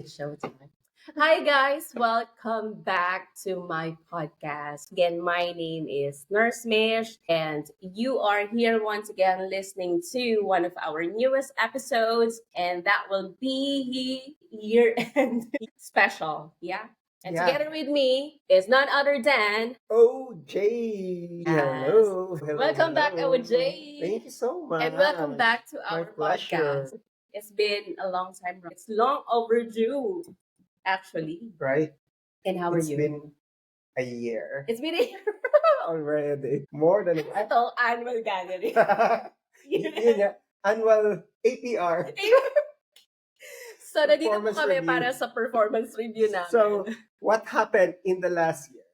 Showtime. Hi guys, welcome back to my podcast. Again, my name is Nurse Mish, and you are here once again listening to one of our newest episodes, and that will be year-end special. Yeah. And Yeah. together with me is none other than OJ. Yes. Hello. Welcome back, Hello. OJ. Thank you so much. And welcome back to My our pleasure. podcast. It's been a long time. It's long overdue, actually. Right? And how are It's you? been a year It's been a year. already. More than a Ito, annual gathering. Yun nga. Annual APR. So, nandito po Performance kami review. para sa performance review namin. So, what happened in the last year?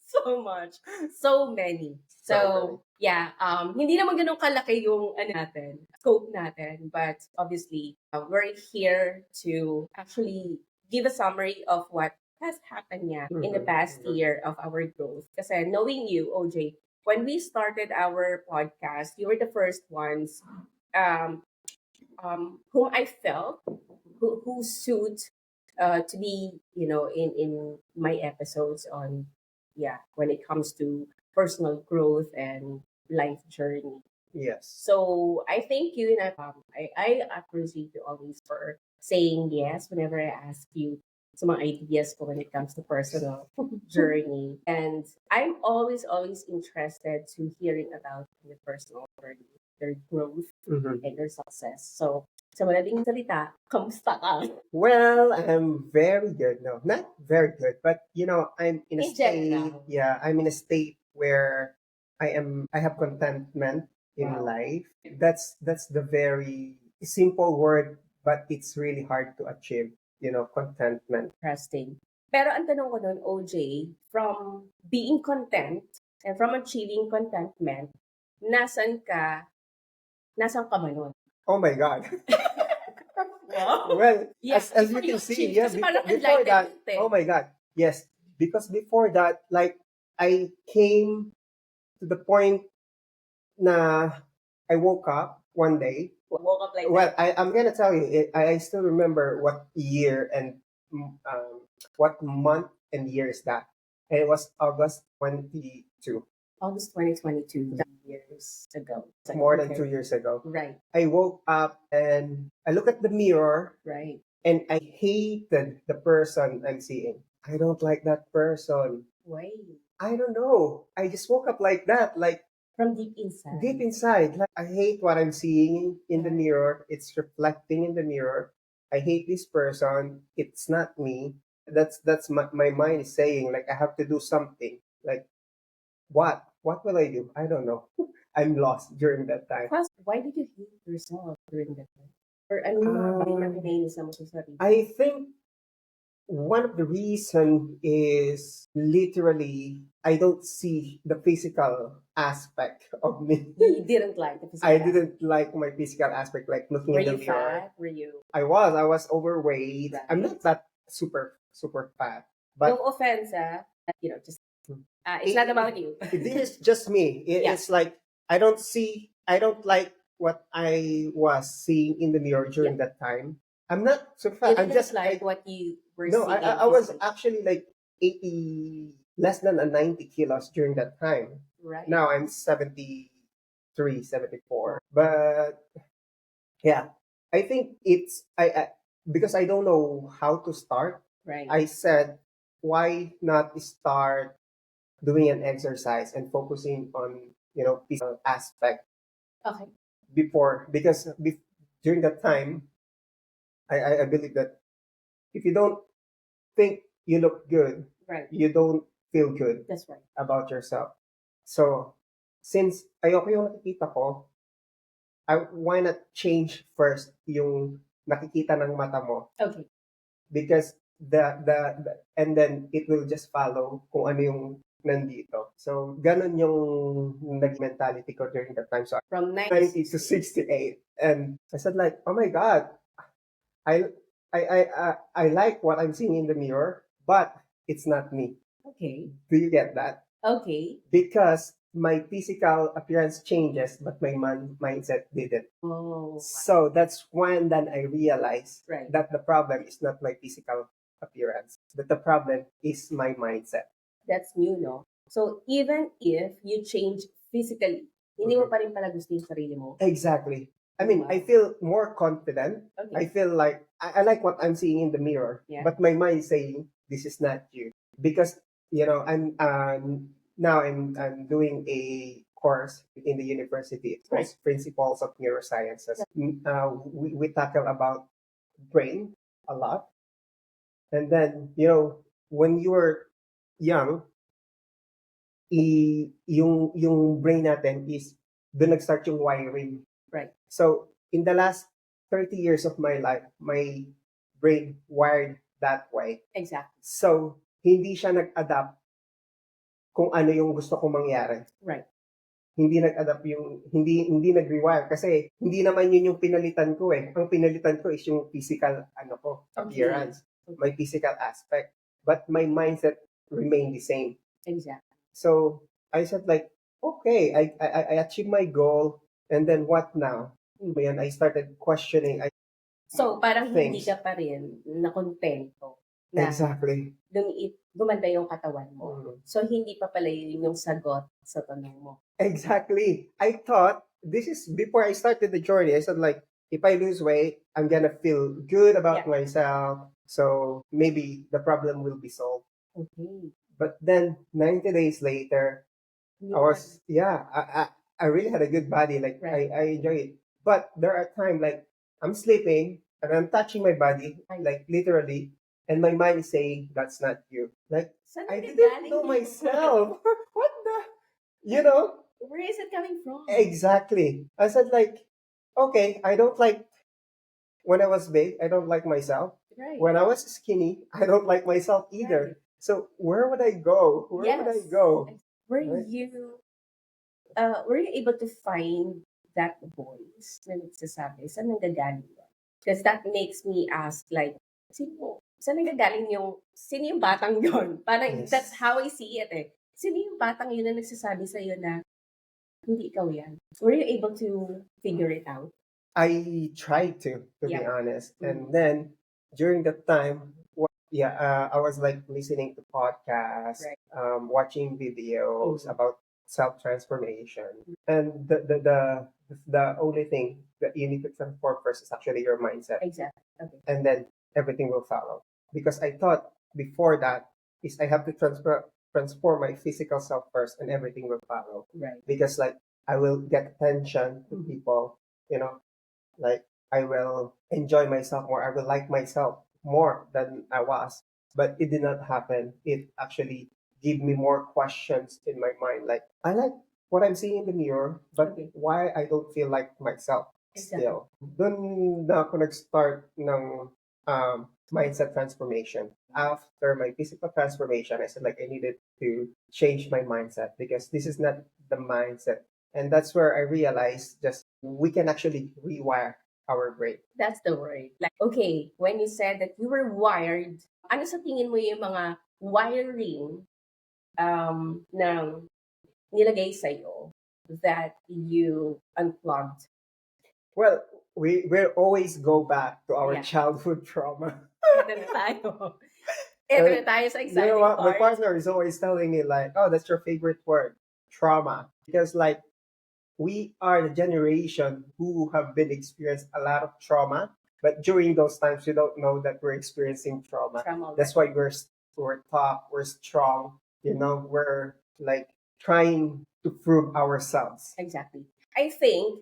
So much. So many. So, yeah, hindi naman ganun kalaki yung scope natin. But obviously, we're here to actually give a summary of what has happened in the past year of our growth. Kasi knowing you, OJ, when we started our podcast, you were the first ones um, whom I felt who suit to be, in my episodes on, when it comes to personal growth and life journey. Yes. So I thank you, and I appreciate you always for saying yes whenever I ask you some ideas when it comes to personal journey. And I'm always interested to hearing about your personal journey, their growth, and their success. So, sa madaling salita, kamusta ka? Well, I'm very good. No, not very good, but I'm in a In state. general. Yeah, I'm in a state where I have contentment in Wow. life. That's the very simple word, but it's really hard to achieve. Contentment. Interesting. Pero ang tanong ko nun, OJ, from being content and from achieving contentment, nasan ka ba nun? Oh my God. Wow. Well, Yeah, as you before you can see, achieve, yeah, kasi parang before that, enlightenment eh. oh my God, yes, because before that, like I came to the point na I woke up one day. Woke up like Well, that. I'm gonna tell you, I still remember what year and what month and year is that, and it was August 22, August 2022, 2 years ago. more than 2 years ago. Right, I woke up and I look at the mirror right. and I hated the person I'm seeing. I don't like that person. Why? I don't know. I just woke up like that, like From deep inside. deep inside. Like I hate what I'm seeing in the mirror. It's reflecting in the mirror. I hate this person. It's not me. That's my mind is saying, like I have to do something. Like what? What will I do? I don't know. I'm lost during that time. Why did you hate yourself during that time? Or ano yung mga bagay na pinainis mo sa sarili? I think one of the reason is literally I don't see the physical aspect of me. You didn't like the physical I aspect. didn't like my physical aspect, like looking Were in the you mirror. fat? Were you? I was overweight. Right. I'm not that super fat, but No offense, just it's not about you. this is just me. Yeah. It's like I don't like what I was seeing in the mirror during that time. I'm not so You fat. I'm didn't just like what you were no. seeing. I was physically. actually like 80, less than a 90 kilos during that time. Right. Now I'm 73, 74. But yeah, I think it's I because I don't know how to start. Right. I said, why not start doing an exercise and focusing on physical aspect Okay. before, because during that time I believe that if you don't think you look good, Right. you don't feel good That's right. about yourself. So since ayoko yung nakikita ko, why not change first yung nakikita ng mata mo, Okay. because the and then it will just follow kung ano yung nandito. So ganun yung mentality ko during that time. So From 90 to 68, and I said like, oh my God, I I like what I'm seeing in the mirror, but it's not me. Okay. Do you get that? Okay. Because my physical appearance changes, but my mindset didn't. Oh, So that's when then I realized right. that the problem is not my physical appearance, but the problem is my mindset. That's new, no? So, even if you change physically, hindi mo pa rin pala gusto yung sarili mo. Exactly. I mean, I Wow. feel more confident. I Okay. feel like I like what I'm seeing in the mirror, Yeah. but my mind is saying this is not you because I'm now I'm doing a course in the university. It's called Principles of Neurosciences. We tackle about brain a lot, and then when you were young, yung brain natin is doon nag-start yung wiring. Right. So, in the last 30 years of my life, my brain wired that way. Exactly. So, hindi siya nag-adapt kung ano yung gusto kong mangyari. Right. Hindi nag-adapt hindi nag-rewire kasi hindi naman yun yung pinalitan ko eh. Ang pinalitan ko is yung physical appearance, my physical aspect. But my mindset remained the same. Exactly. So I said like, okay, I achieved my goal, and then what now? And I started questioning. So, parang hindi Things. ka pa rin nakontento na Exactly. gumanda yung katawan mo. So, hindi pa pala yun yung sagot sa tanong mo. Exactly. I thought this is before I started the journey. I said like, if I lose weight, I'm gonna feel good about myself. So maybe the problem will be solved. Okay. But then 90 days later, I really had a good body. Like Right. I enjoy it. But there are times like I'm sleeping and I'm touching my body, like literally, and my mind is saying, that's not you. Like, Saan I nang didn't galing know yun? myself. What the? Where is it coming from? Exactly. I said like, okay, I don't like when I was big, I don't like myself. Right. When I was skinny, I don't like myself either. Right. So where would I go? Where would I go? Were Right. were you able to find that voice na nagsasabi, saan nanggagaling yun? Because that makes me ask like, saan nanggagaling sino yung batang yun? Parang Yes. that's how I see it eh. Sino yung batang yun na nagsasabi sa'yo na, hindi ikaw yan? Were you able to figure it out? I tried to be honest. And then during that time, I was like listening to podcasts, watching videos about self-transformation. And the only thing that you need to transform first is actually your mindset. Exactly. Okay. And then everything will follow. Because I thought before that is I have to transform my physical self first and everything will follow. Right. Because like I will get attention to people, like I will enjoy myself more. I will like myself more than I was. But it did not happen. It actually gave me more questions in my mind. Like I like what I'm seeing in the mirror, but why I don't feel like myself still. Doon na ako nag-start ng mindset transformation. After my physical transformation, I said like I needed to change my mindset because this is not the mindset. And that's where I realized just we can actually rewire our brain. That's the word. Like, okay, when you said that you were wired, ano sa tingin mo yung mga wiring ng nilagay sa'yo that you unplugged? Well, we will always go back to our childhood trauma. Ito na tayo. Ito na tayo sa exciting You know what? My part. partner is always telling me like, oh, that's your favorite word, trauma. Because like, we are the generation who have been experienced a lot of trauma, but during those times we don't know that we're experiencing trauma. That's why we're tough, we're strong. We're like trying to prove ourselves. Exactly. I think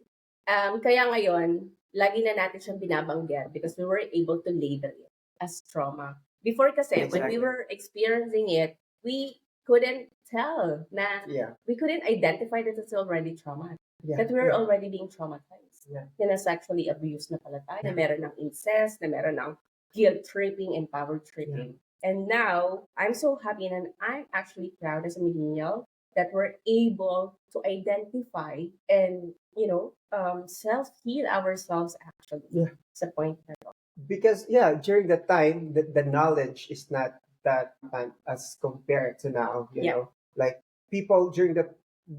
kaya ngayon lagi na natin siyang binabanggit because we were able to label it as trauma. Before kasi when we were experiencing it, we couldn't tell na we couldn't identify that it's already trauma. That we're already being traumatized. Na sexually abused na pala tayo, na meron ng incest, na meron ng guilt tripping and power tripping. And now, I'm so happy and I'm actually proud as a millennial that we're able to identify and, self-heal ourselves actually. Sa point na to. Because during that time, the knowledge is not that as compared to now. Like people during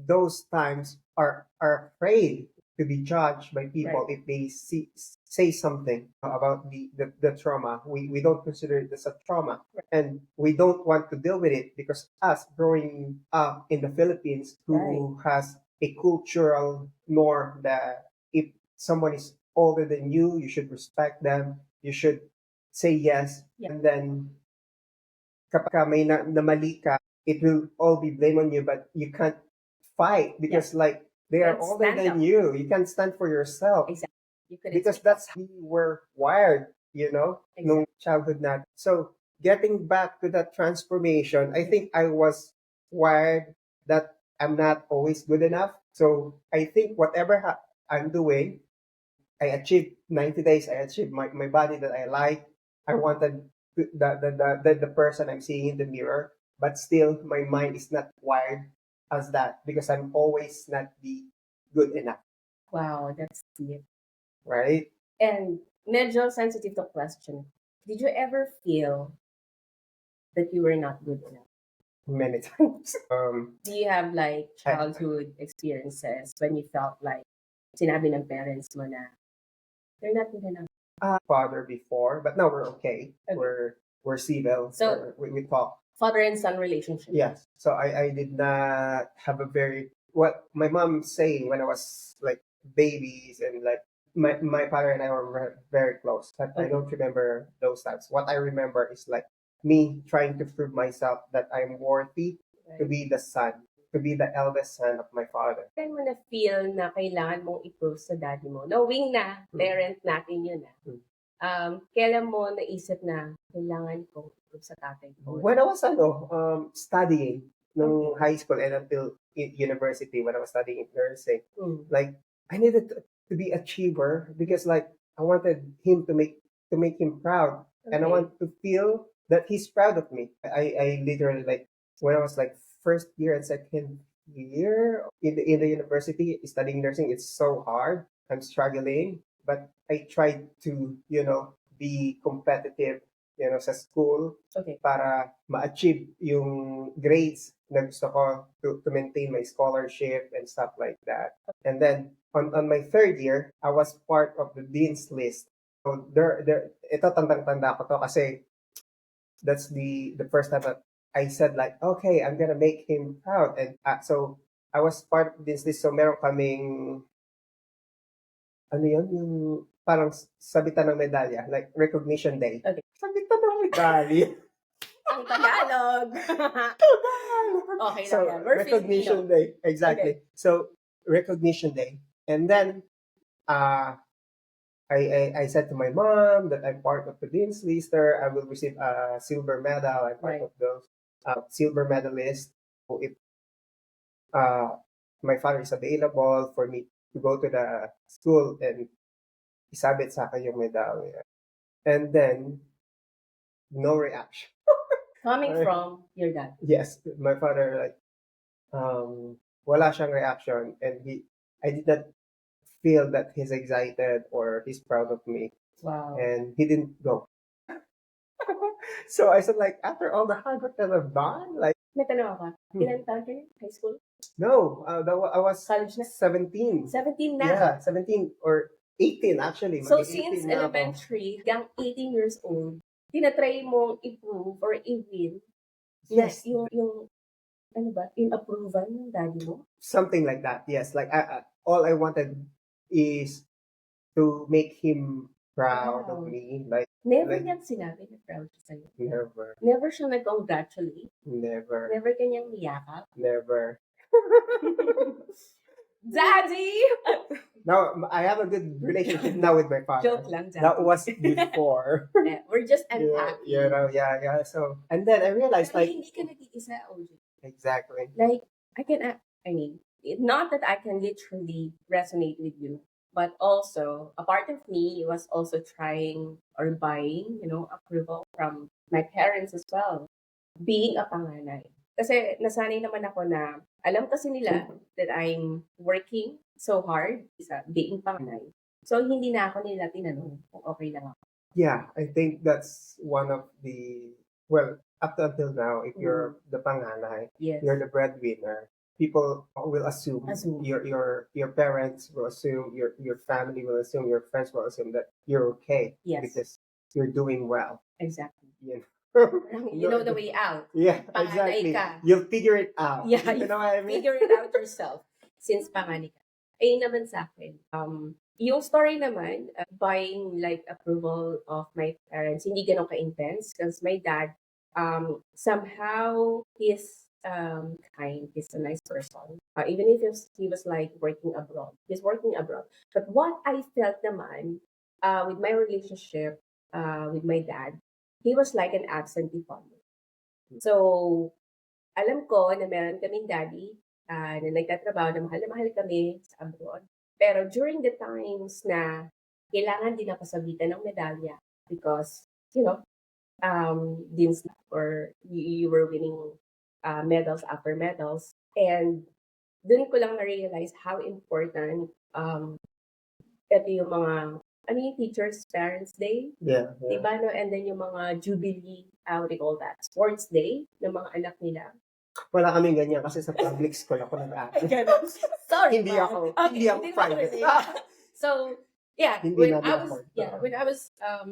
those times are afraid to be judged by people if they say something about the trauma. We don't consider it as a trauma, and we don't want to deal with it because us growing up in the Philippines, who has a cultural norm that if someone is older than you should respect them, you should say yes, and then kapag may na mali ka, it will all be blame on you, but you can't fight because like they are Can't older stand than up. you. You can stand for yourself Exactly. You couldn't because speak up. that's how we were wired, nung childhood natin. So getting back to that transformation, I think I was wired that I'm not always good enough. So I think whatever I'm doing, I achieved 90 days. I achieved my body that I like. I wanted the person I'm seeing in the mirror, but still my mind is not wired as that because I'm always not be good enough, Wow, that's deep. right? And medyo sensitive to question. Did you ever feel that you were not good enough? Many times. Do you have like childhood experiences when you felt like sinabi ng parents mo na they're not good enough? Father before, but now we're okay. Okay. We're civil. So- we talk. Father and son relationship. Yes. So I did not have a very what my mom saying when I was like babies and like my father and I were very close. But I Okay. don't remember those times. What I remember is like me trying to prove myself that I'm worthy to be the son, to be the eldest son of my father. Kailan mo na feel na kailangan mong i-prove sa daddy mo? Knowing na parent natin yun kailan mo naisip na kailangan kong i-prove sa tatay ko? When I was studying nung high school and until university when I was studying nursing, like I needed to be achiever because like I wanted him to make him proud and I want to feel that he's proud of me. I literally like when I was like first year and second year in the university studying nursing, it's so hard. I'm struggling, but I tried to be competitive sa school Okay. para ma-achieve yung grades na gusto ko to maintain my scholarship and stuff like that. And then on my third year, I was part of the dean's list. So ito tandang-tanda ko to kasi that's the first time that I said like, okay, I'm gonna make him proud. And so I was part of this list. So meron kaming ano yun, yung parang sabitan ng medalya, like recognition day. Okay. Sabitan ng medalya. Ang Tagalog. Okay So lang yan. We're recognition Filipino. day, exactly. So recognition day, and then I said to my mom that I'm part of the dean's lister. I will receive a silver medal. I'm part Right. of those silver medalists. So if my father is available for me to go to the school and isabit sa akin yung medalya, and then no reaction. Coming from your dad. Yes, my father like wala siyang reaction and I did not feel that he's excited or he's proud of me Wow. and he didn't go. So I said like after all the hard work that I've done, like May tanong ako. Ilan taon kayo? High school? no, I was College na? 17. 17 na. Yeah, 17 or 18 actually. So Mag-18 since na ako. elementary hanggang 18 years old, tinatry mong i-prove or i-win Yes, yung ano ba, in approval ng daddy mo? something like that. Yes, like all I wanted is to make him proud of Wow. me. Like Never Like- niyang sinabi na proud siya sa'yo. never, Never siya nag-congratulate. never, Never kanyang niyakap. never. Daddy! Now I have a good relationship now with my father. Joke lang, Daddy. That was before. We're just yeah, unpacking. yeah. So and then I realized Pero like hindi ka nag-iisa, OJ. exactly. Like, not that I can literally resonate with you, but also a part of me was also trying or buying, approval from my parents as well. Being a panganay. Kasi nasanay naman ako na, alam kasi nila that I'm working so hard sa being panganay. So, hindi na ako nila tinanong kung okay lang ako. Yeah, I think that's one of the up until now, if you're the panganay, Yes. you're the breadwinner. people will assume, Assume. your parents will assume, your family will assume, your friends will assume that you're okay Yes. because you're doing well. Exactly. You You know the way out. Yeah, Panganay exactly. ka. You'll figure it out. Yeah, You know what I mean? figure it out yourself since panganay ka. Ayun naman sa akin. Yung story naman, buying like approval of my parents, hindi ganun ka-intense because my dad, somehow he's kind, he's a nice person. Even if he was like working abroad, he's working abroad. But what I felt naman, with my relationship, with my dad, he was like an absentee father. So, alam ko na meron kaming daddy, na nagtatrabaho na mahal kami sa abroad. Pero during the times na kailangan din ako sabitan ng medalya because, you know, dean's lab or you were winning medals after medals. And dun ko lang na-realize how important ito yung mga, ano yung Teachers' Parents' Day, Yeah, yeah. diba, no? And then yung mga jubilee, what do you call that, sports day ng mga anak nila. Wala kaming ganyan kasi sa public school ako nag-aaral. Ganun. Sorry, Hindi ma'am. ako, Okay, hindi ako hindi private. naman. So, yeah, Hindi when namin I was, afford. when I was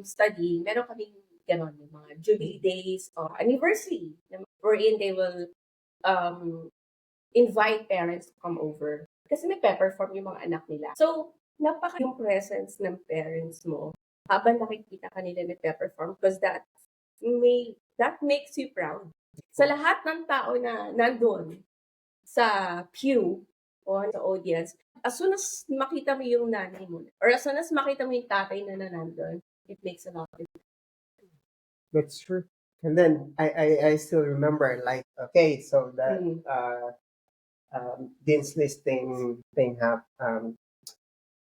studying, meron kaming ganon, yung mga jubilee days or anniversary, wherein they will invite parents to come over. Kasi nagpe-perform yung mga anak nila. So, napaka yung presence ng parents mo habang nakikita ka nila nagpe-perform because that makes you proud. Sa lahat ng tao na nandun sa pew o sa audience, as soon as makita mo yung nanay mo or as soon as makita mo yung tatay na nandun, it makes a lot of difference. That's true. And then I still remember, like, okay, so that Mm. Dean's List thing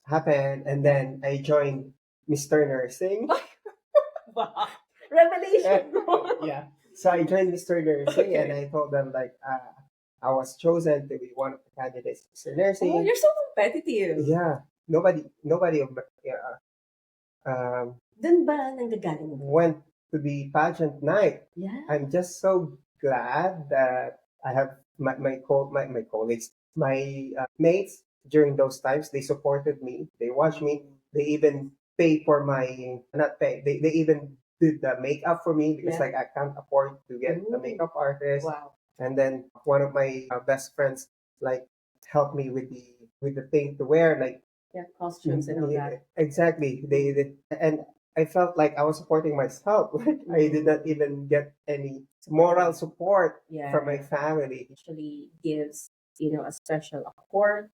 happened, and then I joined Mr. Nursing. Wow. Revelation. Yeah. So I joined Mr. Nursing, Okay. and I told them like I was chosen to be one of the candidates for Mr. Nursing. Oh, you're so competitive. Yeah. Nobody of Dun ba nanggagaling mo? went to the pageant night. Yeah. I'm just so glad that I have my colleagues, my mates during those times. They supported me. They watched me. They even pay for my not pay. They even did the makeup for me because Yeah. like I can't afford to get a Ooh. makeup artist. Wow. And then one of my best friends like helped me with the thing to wear, like Yeah, costumes and all that. exactly. They and I felt like I was supporting myself. Like I did not even get any moral support Yeah. from my family. Actually gives, a special, a core,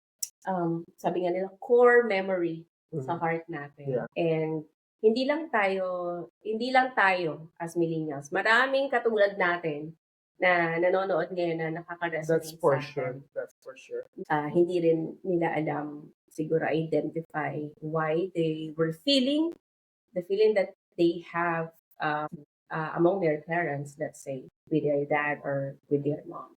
sabi nga nila, core memory sa Mhm. heart natin. Yeah. And hindi lang tayo as millennials. Maraming katulad natin na nanonood ngayon na That's nakaka-resonate for sa sure. atin. That's for sure. Hindi rin nila alam, siguro identify why they were feeling the feeling that they have among their parents, let's say, with their dad or with their mom.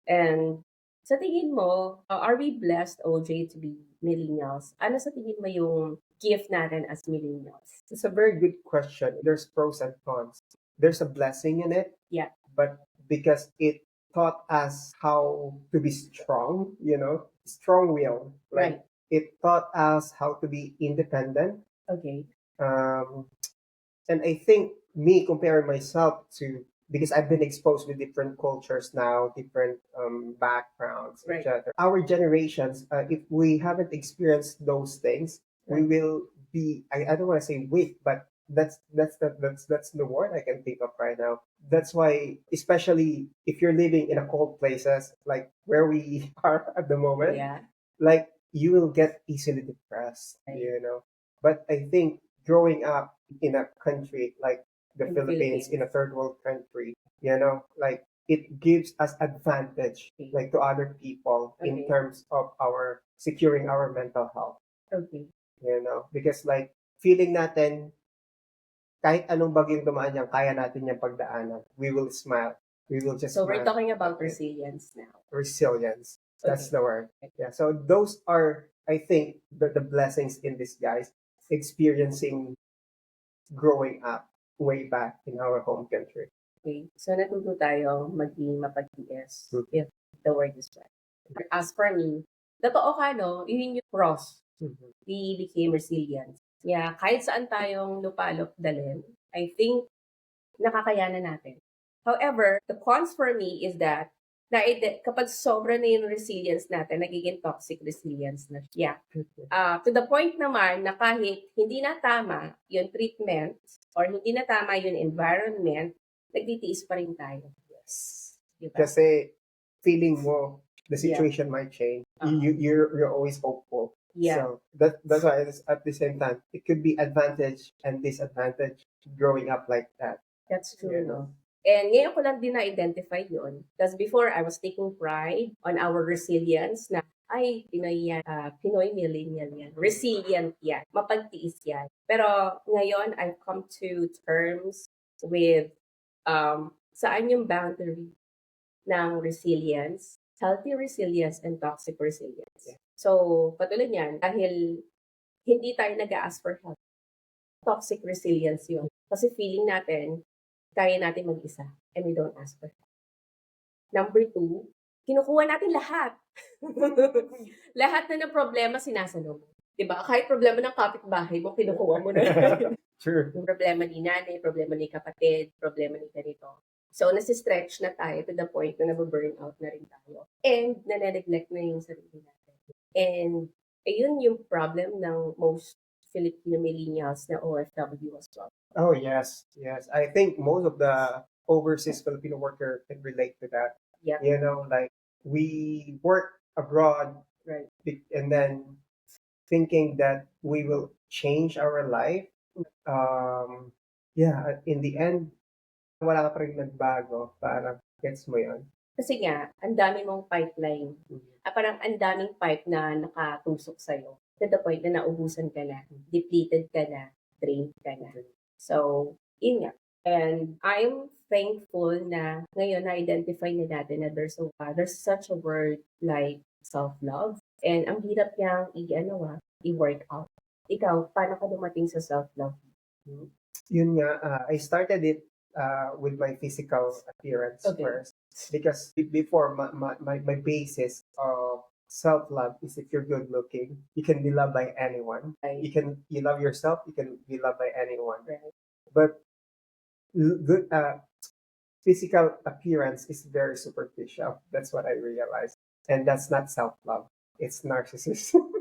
And sa tingin mo, are we blessed, OJ, to be millennials? Ano sa tingin mo yung gift natin as millennials? It's a very good question. There's pros and cons. There's a blessing in it. Yeah. But because it taught us how to be strong, strong will. Like Right. it taught us how to be independent. Okay. And I think me comparing myself to, because I've been exposed with different cultures now, different backgrounds, Right. etc. Our generations, if we haven't experienced those things, we Right. will be. I don't want to say weak, but that's the word I can think of right now. That's why, especially if you're living in a cold places like where we are at the moment, Yeah. like you will get easily depressed, Right. But I think growing up in a country like the In Philippines, Philippines. in a third world country, like it gives us advantage Okay. like to other people in Okay. terms of our securing our mental health, Okay. because like feeling natin kahit anong bagyong dumaan yan, kaya natin yung pagdaanan. We will smile. We will just So we're smile. talking about Okay. resilience now. Resilience. That's Okay. the word. Yeah. So those are, I think, the blessings in disguise, experiencing growing up way back in our home country. Okay. So natuto tayo maging mapag-tiis if the word is right. As for me, totoo ka, no? Yun yung cross. Mhm. We became resilient. Yeah, kahit saan tayong lupalop dalhin, I think nakakayanan natin. However, the cons for me is that kapag sobra na yung resilience natin, nagiging toxic resilience na. Yeah. To the point naman na kahit hindi na tama yung treatment or hindi na tama yung environment, nagtitiis pa rin tayo. Yes. Diba? Kasi feeling mo the Yeah. situation might change. Uh-huh. You're always hopeful. Yeah. So that's why at the same time it could be advantage and disadvantage growing up like that. That's true, You no? And ngayon ko lang din na-identify yun. Because before, I was taking pride on our resilience na, ay, Pinoy yan, Pinoy millennial yan. Resilient yan. Mapagtiis yan. Pero ngayon, I've come to terms with saan yung boundary ng resilience, healthy resilience, and toxic resilience. Yeah. So, katulad yan, dahil hindi tayo nag-ask for help, toxic resilience yun. Kasi feeling natin, kaya natin mag-isa and we don't ask for help. Number 2, kinukuha natin lahat. Lahat na ng problema sinasalong. Diba? Kahit problema ng kapitbahay mo, kinukuha mo na. True. Yung problema ni nanay, problema ni kapatid, problema ni ganito. So, nasi-stretch na tayo to the point na nababurn out na rin tayo. And, nane-neglect na yung sarili natin. And, ayun yung problem ng most Filipino millennials na OFW as well. Oh yes, yes. I think most of the overseas Filipino worker can relate to that. Yeah. You know, like we work abroad, Right. and then thinking that we will change our life. Yeah, in the end, wala ka pa rin nagbago. Parang gets mo yun. Kasi nga, ang dami mong pipeline. Parang ang daming pipe na nakatusok sa'yo. To the point na naubusan ka na, depleted ka na, drained ka na. So, yun nga. And I'm thankful na ngayon na-identify na natin na there's such a word like self-love. And ang hirap niyang i-work out. Ikaw, paano ka dumating sa self-love? Yun nga, I started it with my physical appearance first. Because before, my basis of self-love is if you're good looking, you can be loved by anyone. Right. You love yourself, you can be loved by anyone. Right. But good physical appearance is very superficial. That's what I realized. And that's not self-love. It's narcissism.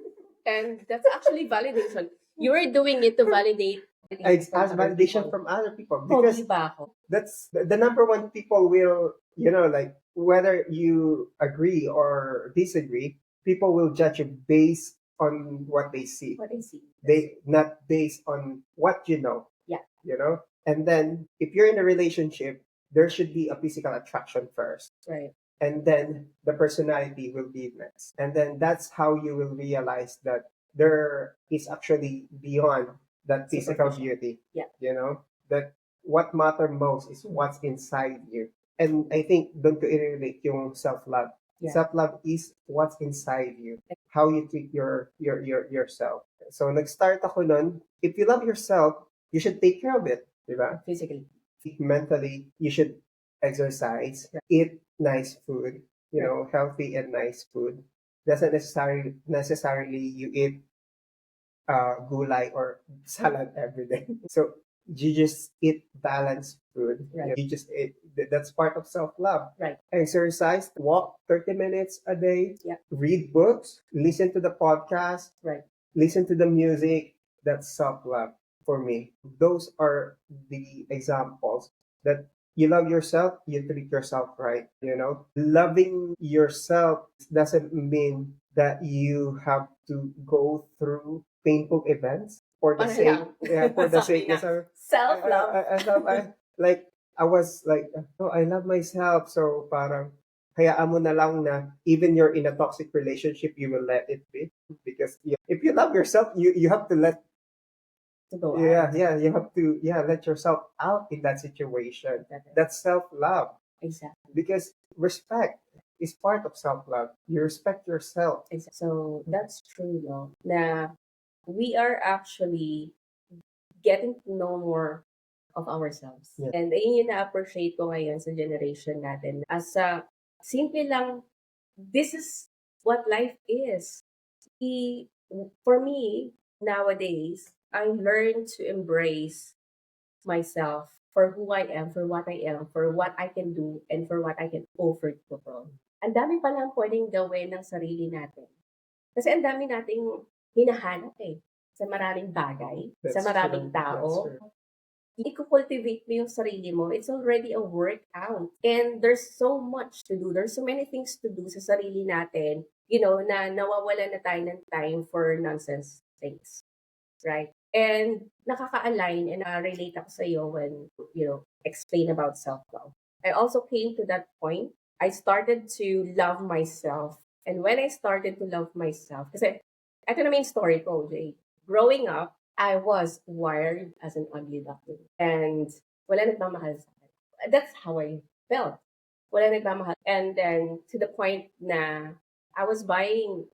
And that's actually validation. You were doing it to validate. It's as validation from other people. Because Because that's the number one people will, like whether you agree or disagree, people will judge you based on what they see. What I see. They not based on what you know. Yeah. And then if you're in a relationship, there should be a physical attraction first. Right. And then the personality will be next. And then that's how you will realize that there is actually beyond that physical beauty. Yeah. That what matter most is what's inside you. And I think doon ko i-relate yung self-love. Yeah. Self-love is what's inside you. How you treat yourself. So nag-start ako nun. If you love yourself, you should take care of it. Diba? Physically. Mentally, you should exercise, eat nice food, healthy and nice food. Doesn't necessarily you eat gulay or salad every day. So you just eat balanced food. Right. You just eat. That's part of self-love. Right. Exercise, walk 30 minutes a day. Yeah. Read books, listen to the podcast. Right. Listen to the music. That's self-love for me. Those are the examples that you love yourself, you treat yourself right. Loving yourself doesn't mean that you have to go through painful events for the sake. Yeah, for the sake. Self-love. I was like, oh, I love myself. So parang, hayaan mo na lang na even you're in a toxic relationship, you will let it be. Because if you love yourself, you have to let you have to let yourself out in that situation. That's self-love. Exactly. Because respect is part of self-love. You respect yourself. Exactly. So that's true, no? Na we are actually getting to know more of ourselves. Yeah. And ayun yung na-appreciate ko ngayon sa generation natin. As a simple lang, this is what life is. I- For me, nowadays, I learn to embrace myself for who I am, for what I am, for what I can do, and for what I can offer to the world. Ang dami palang pwedeng gawin ng sarili natin. Kasi ang dami nating hinahanap sa maraming bagay, sa That's maraming true. That's tao. true. I-cultivate mo yung sarili mo, it's already a workout. And there's so much to do. There's so many things to do sa sarili natin, na nawawala na tayo ng time for nonsense things. Right? And nakaka-align and relate ako sa iyo when, explain about self-love. I also came to that point. I started to love myself. And when I started to love myself, kasi ito na main story ko, Jay. Growing up, I was wired as an ugly duckling. And wala nagmamahal sa akin. That's how I felt. Wala nagmamahal. And then to the point na I was buying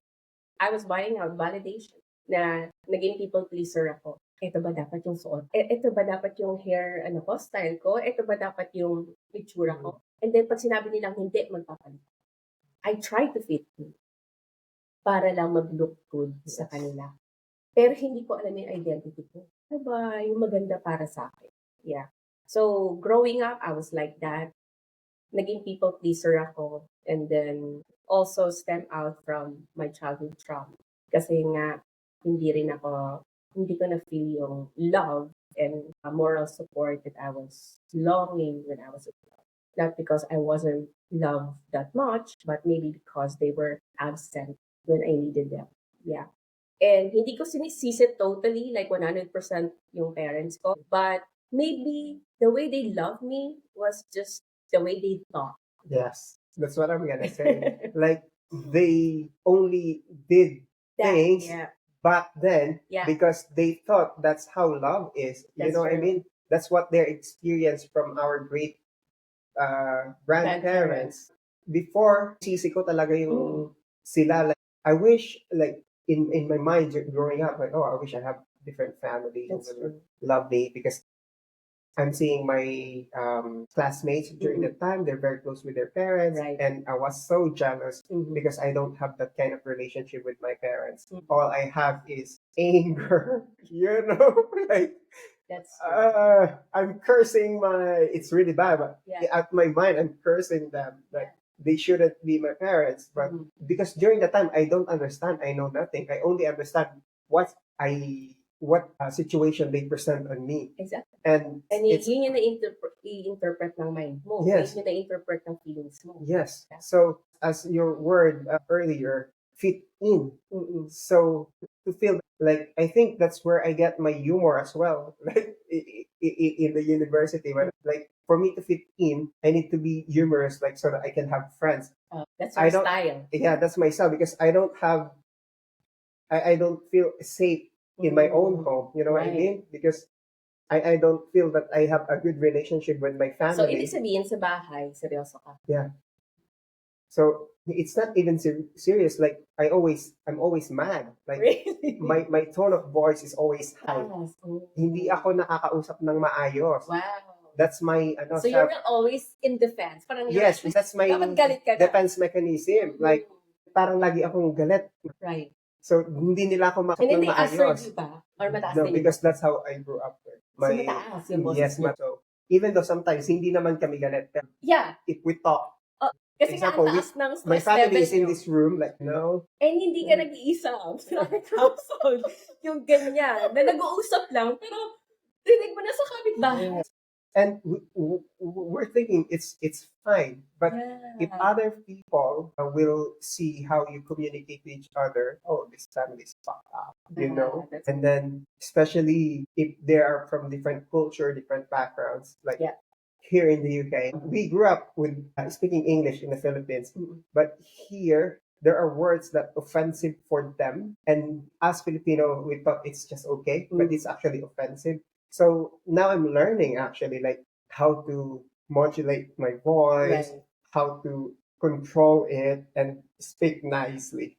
out validation na naging people pleaser ako. Ito ba dapat yung suot? Ito ba dapat yung hair style ko? Ito ba dapat yung itsura ko? And then pag sinabi nilang hindi, magpapalit. I try to fit in para lang mag-look good sa kanila. Pero hindi ko alam yung identity ko. Ano ba yung maganda para sa akin? Yeah. So, growing up, I was like that. Naging people pleaser ako. And then, also stem out from my childhood trauma. Kasi nga, hindi ko na-feel yung love and moral support that I was longing when I was a child. Not because I wasn't loved that much, but maybe because they were absent when I needed them. Yeah. And hindi ko sinisisi totally, like 100% yung parents ko. But maybe the way they loved me was just the way they thought. Yes, that's what I'm gonna say. Like they only did things Yeah. back then Yeah. because they thought that's how love is. You That's know what I true. mean? That's what their experience from our great grandparents. Before, sisi ko talaga yung sila. Like, I wish, like, in my mind growing up, like, oh, I wish I have different family who That's will true. love me because I'm seeing my classmates during Mhm. that time. They're very close with their parents, Right. and I was so jealous Mhm. because I don't have that kind of relationship with my parents. Mhm. All I have is anger, like That's true. I'm cursing my. It's really bad, but Yeah. at my mind, I'm cursing them. Like they shouldn't be my parents, but Mhm. because during that time, I don't understand. I know nothing. I only understand what situation they present on me, Exactly. and And it's yun yung i-interpret ng mind mo. Yes. Yun yung na-interpret ng feelings mo. yes. So as your word earlier, fit in. Mm-mm. So to feel like I think that's where I get my humor as well. Like in the university, when like for me to fit in, I need to be humorous, like so that I can have friends. That's I your don't- style. Yeah, that's myself because I don't feel safe in my own home. You know what I Right. mean? Because I don't feel that I have a good relationship with my family. So, ibig sabihin sa bahay, seryoso ka. So it's not even serious. Like I'm always mad. Like Really? my tone of voice is always high. Yes. Oh. Hindi ako nakakausap ng maayos. Wow. That's my So, you're always in defense. Parang Yes, that's my dapat galit ka na. defense mechanism. Like parang lagi akong galit. Right. So hindi nila ako makasap And then ng they assert maayos. you ba? Or mataas No, din because that's how I grew up. So, mataas yung boses Yes, mo. so even though sometimes hindi naman kami galit, pero Yeah. if we talk, Kasi nga, example, ang taas ng my stress family level is in nyo. this room, like, no, And hindi ka nag-iisa. Household. Yung ganyan. Na nag-uusap lang, pero dinig mo na sa kapitbahay. and we're thinking it's fine, but if Yeah. other people will see how you communicate with each other, oh, this family is fucked up, That's- and then especially if they are from different culture, different backgrounds, like Yeah. here in the UK, we grew up with speaking English in the Philippines, Mm-mm. but here there are words that offensive for them, and as Filipino, we thought it's just okay, but it's actually offensive. So now I'm learning actually like how to modulate my voice, Right. how to control it and speak nicely,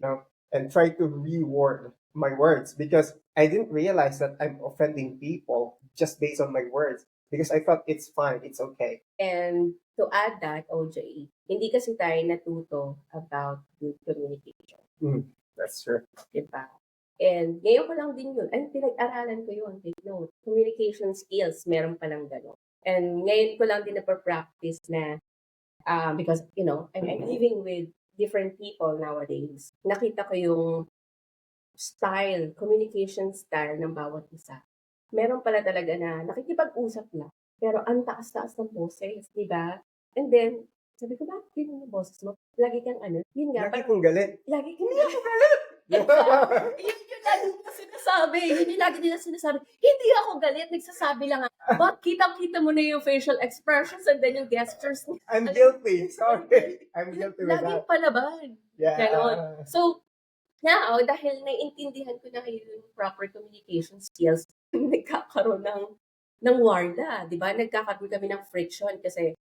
and try to reword my words because I didn't realize that I'm offending people just based on my words because I thought it's fine, it's okay. And to add that, OJ, hindi kasi tayo natuto about good communication. That's true. Diba? And ngayon ko lang din yun. And pinag-aralan ko yun. Take note. Communication skills, meron palang gano'n. And ngayon ko lang din na-practice na because, I'm living with different people nowadays. Nakita ko yung communication style ng bawat isa. Meron pala talaga na nakikipag-usap lang, pero ang taas-taas ng boses, di ba? And then, sabi ko, bakit yun yung boses mo? Lagi kang yun nga, Lagi kong galit. lagi kang hindi ako galit. Exactly. Yun yung lagi nila sinasabi. Yun yung lagi nila sinasabi. Hindi ako galit, nagsasabi lang ako. But kitang-kita mo na yung facial expressions and then yung gestures. I'm guilty. Sorry. I'm guilty with Laging that. palaban. Yeah. Ganon. So, now, dahil naiintindihan ko na yung proper communication skills, nagkakaroon ng warda, di ba? Nagkakaroon kami ng friction kasi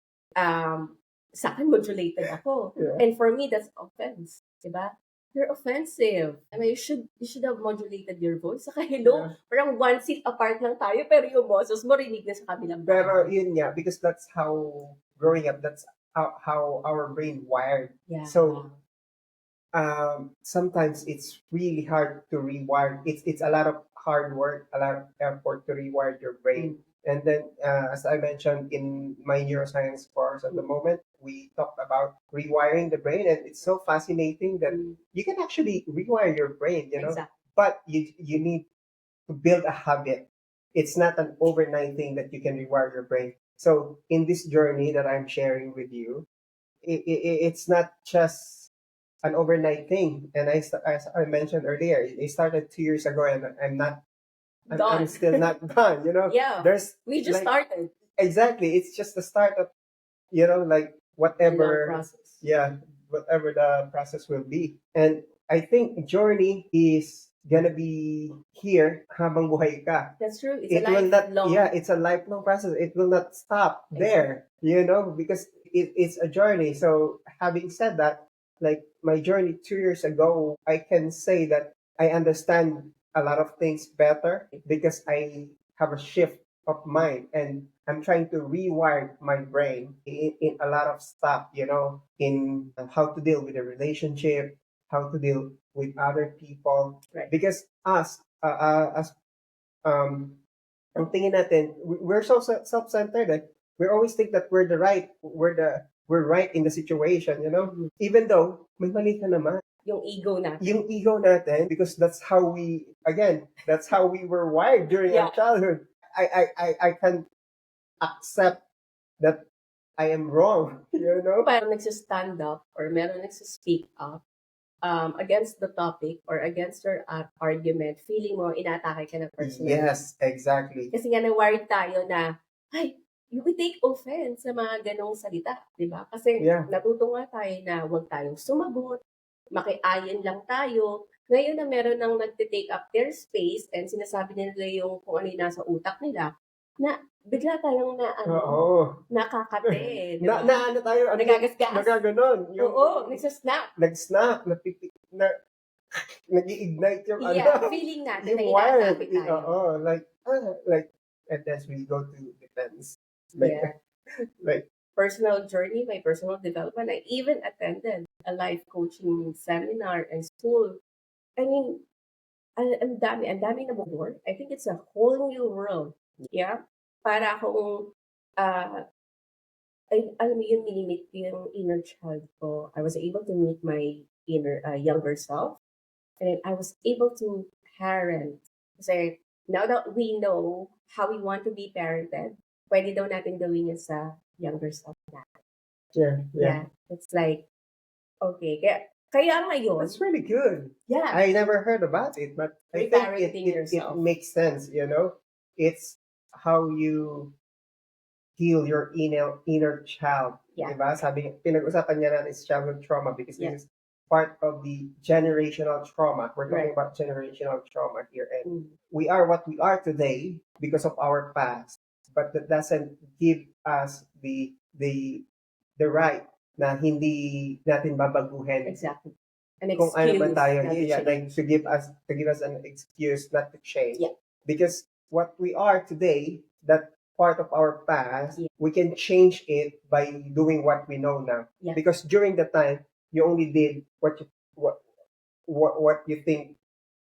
sa akin modulated ako. Yeah. And for me, that's offense, di ba? You're offensive. I mean, you should have modulated your voice. Saka hello, Yeah. parang one seat apart lang tayo, pero yung boses mo rinig na sa kabilang Pero yun nga, because that's how, growing up, that's how our brain wired. Yeah. So, sometimes it's really hard to rewire. It's a lot of hard work, a lot of effort to rewire your brain. And then, as I mentioned in my neuroscience course at the moment, we talked about rewiring the brain, and it's so fascinating that you can actually rewire your brain, Exactly. but you need to build a habit. It's not an overnight thing that you can rewire your brain. So in this journey that I'm sharing with you, it's not just an overnight thing. And as I mentioned earlier, it started 2 years ago, and I'm still not done. Yeah. There's We just like, started exactly. It's just the start of like the whatever. process. Yeah, whatever the process will be. And I think journey is gonna be here habang buhay ka. That's true. It's It a will not, lifelong. yeah, it's a lifelong process. It will not stop there, because it's a journey. So having said that, like my journey 2 years ago, I can say that I understand a lot of things better because I have a shift of mind, and I'm trying to rewire my brain in a lot of stuff, in how to deal with a relationship, how to deal with other people. Right. Because us, as ang tingin natin, we're so self-centered. We always think that we're right in the situation, even though may mali ka naman. Yung ego natin. Yung ego natin, because that's how we were wired during our childhood. I can accept that I am wrong, Parang nagsistand up or meron nagsispeak up against the topic or against your argument, feeling mo inatake ka ng personal. Yes, exactly. Kasi nga na-wired tayo na, you will take offense sa mga ganong salita, di ba? Kasi natuto nga tayo na huwag tayong sumagot, makiayin lang tayo. Ngayon na meron nang nagtitake up their space and sinasabi nila yung kung ano yung nasa utak nila, na bigla tayong nakakate. Na ano tayo, nagagasgas. Nagaganon. Oo, nagsasnap. Nag-snap, nag-i-ignite yung feeling natin yung na wire. inaatake tayo. like, and then we go to defense. Like personal journey, my personal development. I even attended a life coaching seminar in school. I mean, ang dami na bukor. I think it's a whole new world. Yeah? Para akong, alam mo yun, minimit yung inner child ko. I was able to meet my inner, younger self. And I was able to parent. Kasi now that we know how we want to be parented, pwede daw natin gawin yun sa younger self natin. Yeah. It's like, okay. Kaya ngayon. That's really good. Yeah. I never heard about it, but I think it makes sense, It's how you heal your inner child. Yeah. Diba? Pinag-usapan niya natin is childhood trauma because this is part of the generational trauma. We're talking about generational trauma here. And we are what we are today because of our past. But that doesn't give us the right na hindi natin babaguhin. Exactly. An Kung excuse. ano man tayo, like to give us an excuse not to change. Yeah. Because what we are today, that part of our past, we can change it by doing what we know now. Yeah. Because during the time, you only did what what you think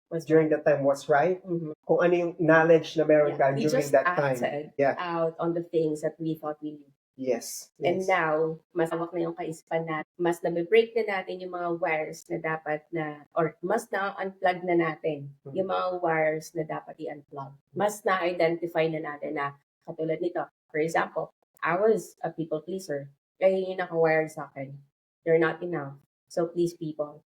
Was during that time was right, Mhm. kung ano yung knowledge na meron Yeah, ka we during just that time. acted Yeah. out on the things that we thought we knew. Yes. And Yes. now, mas hawak na yung kaisipan natin. Mas nabe-break na natin yung mga wires na dapat na, or mas na-unplug na natin yung mga wires na dapat i-unplug. Mas na-identify na natin na, katulad nito, for example, I was a people pleaser. Kaya yung naka-wire sa akin. You're not enough. So please people.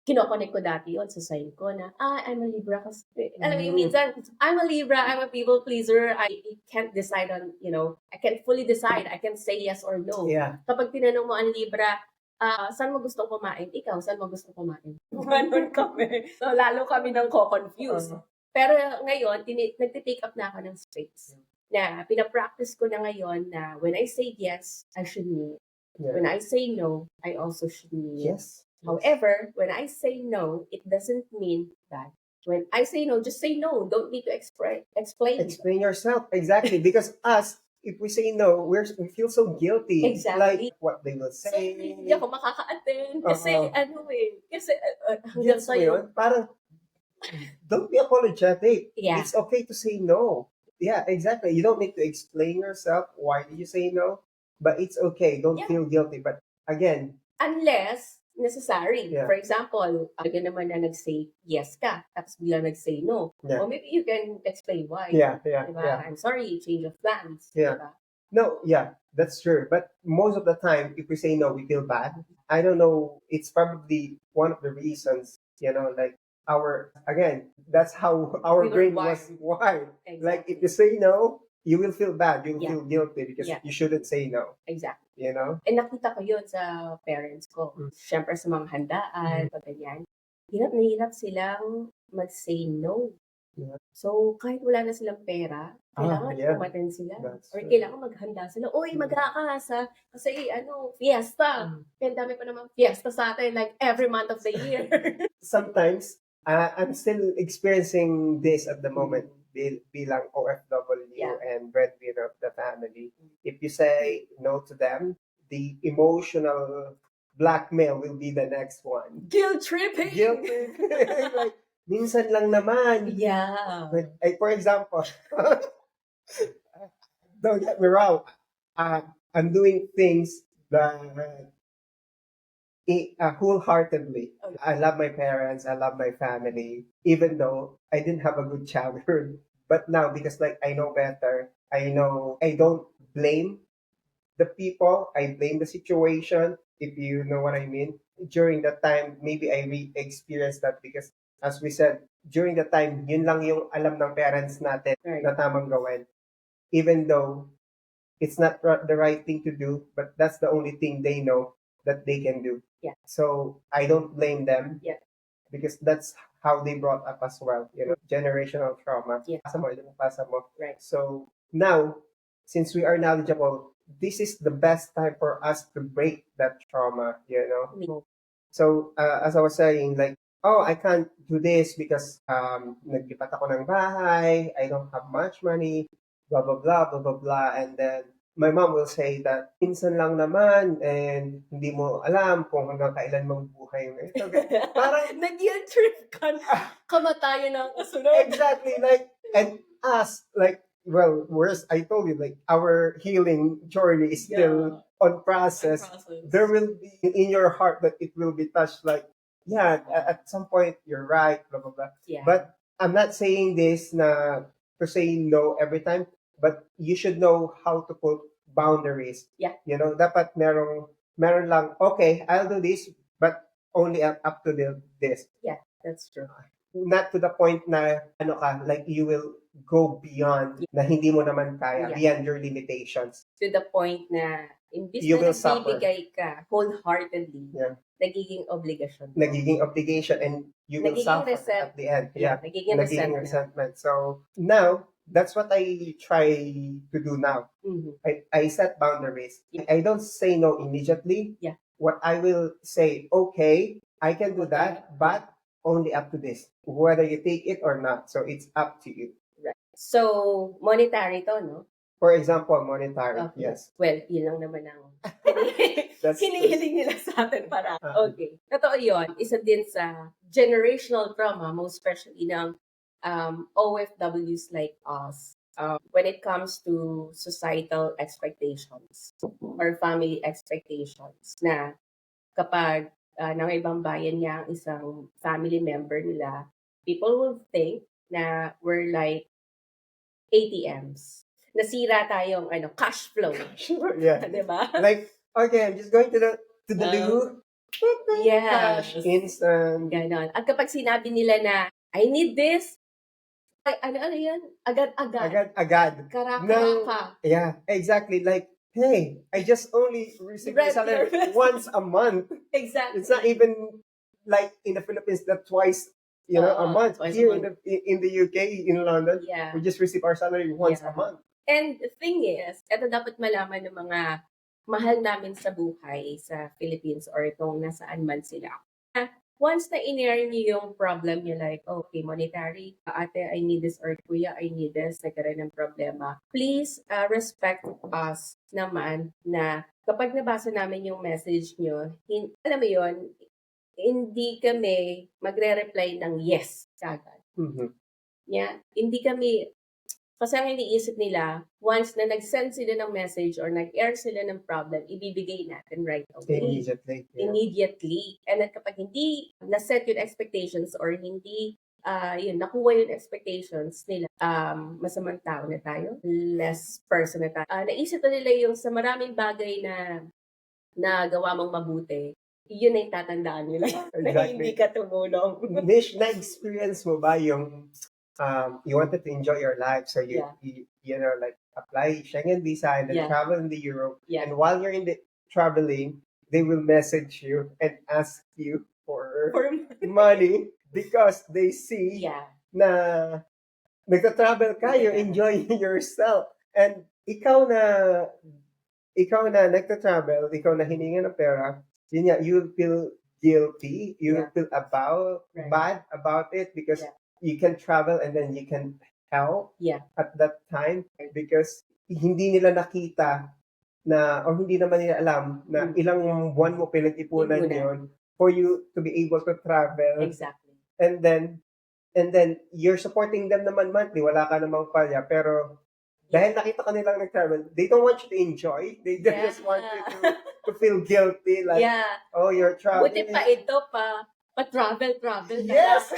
Kinokonek ko dati yun sa sign ko na, I'm a Libra kasi. Alam mo yung minsan, I'm a Libra, I'm a people pleaser, I can't decide on, I can't fully decide, I can say yes or no. Yeah. Kapag tinanong mo ang Libra, saan mo gustong kumain? Ikaw, saan mo gustong kumain? Ganon kami. So, lalo kami nang ko-confuse. Pero ngayon, nagtitake up na ako ng space. Na pinapractice ko na ngayon na when I say yes, I should mean it. Yeah. When I say no, I also should mean it. Yes. However, when I say no, it doesn't mean that. When I say no, just say no. Don't need to explain. Explain yourself. Exactly. Because us, if we say no, we feel so guilty. Exactly. Like what they will say. Hindi ako makaka-attend. Kasi Kasi hanggang Gets mo sa'yo. yun? Parang, don't be apologetic. Yeah. It's okay to say no. Yeah, exactly. You don't need to explain yourself. Why did you say no? But it's okay. Don't Yeah. feel guilty. But again, Unless necessary. Yeah. For example, bigla naman na nag-say yes ka, tapos bigla nag-say no. Yeah. Or maybe you can explain why. yeah. Diba? I'm sorry, change of plans. Yeah. Diba? No, yeah, that's true. But most of the time, if we say no, we feel bad. I don't know. It's probably one of the reasons, like that's how our We were brain was wired. Exactly. Like if you say no, you will feel bad. You will Yeah. feel guilty because Yeah. you shouldn't say no. Exactly. You know? And nakita ko yun sa parents ko. Siyempre sa mga handaan, pag ganyan. Hirap na hirap silang mag-say no. Yeah. So, kahit wala na silang pera, kailangan yeah. umattend sila. That's Or true. kailangan maghanda sila. Uy, magkakasa. Kasi, fiesta. Kaya ang dami pa naman fiesta sa atin, like every month of the year. Sometimes I'm still experiencing this at the moment. Bilang OFW Yeah. and breadwinner of the family. If you say no to them, the emotional blackmail will be the next one. Guilt tripping! Guilt tripping. Like, minsan lang naman. Yeah. For example, don't get me wrong, I'm doing things that wholeheartedly. Okay. I love my parents, I love my family, even though I didn't have a good childhood. But now, because I know better, I know I don't blame the people, I blame the situation, if you know what I mean. During that time, maybe I experienced that because, as we said, during the time, yun lang yung alam ng parents natin Right. na tamang gawin. Even though it's not the right thing to do, but that's the only thing they know that they can do. Yeah. So I don't blame them. Yeah. Because that's how they brought up as well. Generational trauma. Yeah. Pasa mo. Right. So now, since we are knowledgeable, this is the best time for us to break that trauma. So as I was saying, I can't do this because naglipat ako ng bahay, I don't have much money, blah, blah, blah, blah, blah, blah. And then my mom will say that, minsan lang naman, and hindi mo alam kung hanggang kailan magbuhay mo ito. Parang, Nag-guilt trip ka na. Kamatayan ang kasunod. exactly, and us, worse, I told you, our healing journey is still on process. There will be in your heart that it will be touched, at some point, you're right, blah, blah, blah. Yeah. But I'm not saying this to say no every time, but you should know how to put boundaries. Yeah. Dapat meron lang, okay, I'll do this, but only up to this. Yeah, that's true. Not to the point na, you will go beyond, na hindi mo naman kaya, beyond your limitations. To the point na, imbis You na will suffer. nagbibigay ka wholeheartedly, Yeah. nagiging obligation. Nagiging obligation, and you will Nagiging suffer resent- at the end. Yeah. Nagiging Nagiging resentment. resentment. So now, that's what I try to do now. Mhm. I set boundaries. Yeah. I don't say no immediately. Yeah. What I will say, okay, I can do that, but only up to this. Whether you take it or not. So it's up to you. Right. So, monetary to, no? For example, monetary. Okay. Yes. Well, yun lang naman ang That's hinihiling nila sa atin para. Ah. Okay. Totoo yun. Isa din sa generational trauma, most especially ng OFWs like us. When it comes to societal expectations or family expectations na kapag ng ibang bayan niya ang isang family member nila, people will think na we're like ATMs. Nasira tayong cash flow. Sure, yeah. Di ba? Like, okay, I'm just going to the loo. Yes. Cash, instant. Ganon. At kapag sinabi nila na, I need this, ay, ano yan? Agad-agad. Agad. Karaka-raka. Yeah, exactly. Like, hey, I just only receive my salary once a month. Exactly. It's not even like in the Philippines that twice, a month. Twice a Here month. in the UK, in London, Yeah. we just receive our salary once Yeah. a month. And the thing is, ito dapat malaman ng mga mahal namin sa buhay sa Philippines or kung nasaan man sila. Once na in-air niyo yung problem niyo like, okay, monetary, ate, I need this, or kuya, I need this, nagkaroon ng problema. Please respect us naman na kapag nabasa namin yung message niyo, alam mo yun, hindi kami magre-reply ng yes kagad. Mm-hmm. Yeah, hindi kami, kasi ang iniisip nila, once na nag-send sila ng message or nag-air sila ng problem, ibibigay natin right away. Immediately. Yeah. Immediately. And then kapag hindi na-set yung expectations or hindi nakuha yung expectations nila, masamang tao na tayo, less person na tayo. Naisip na nila yung sa maraming bagay na gawa mong mabuti, yun na yung tatandaan nila. Exactly. Na hindi ka tumulong. Nish, na-experience mo ba yung you wanted to enjoy your life, so you like apply Schengen visa and then travel in the Europe. Yeah. And while you're in the traveling, they will message you and ask you for money because they see na nagta-travel ka, you're enjoying yourself. And ikaw na nagta-travel, ikaw na hininga ng pera, yun nga, you will feel guilty, you will feel bad about it because you can travel and then you can help at that time because hindi nila nakita na, or hindi naman nila alam na ilang buwan mo pinag-ipunan yun for you to be able to travel. Exactly. And then you're supporting them naman monthly, wala ka namang palya, pero dahil nakita ka nilang nag-travel, they don't want you to enjoy. They just want you to feel guilty. Like, oh, you're traveling. Buti pa ito pa-travel. Yes.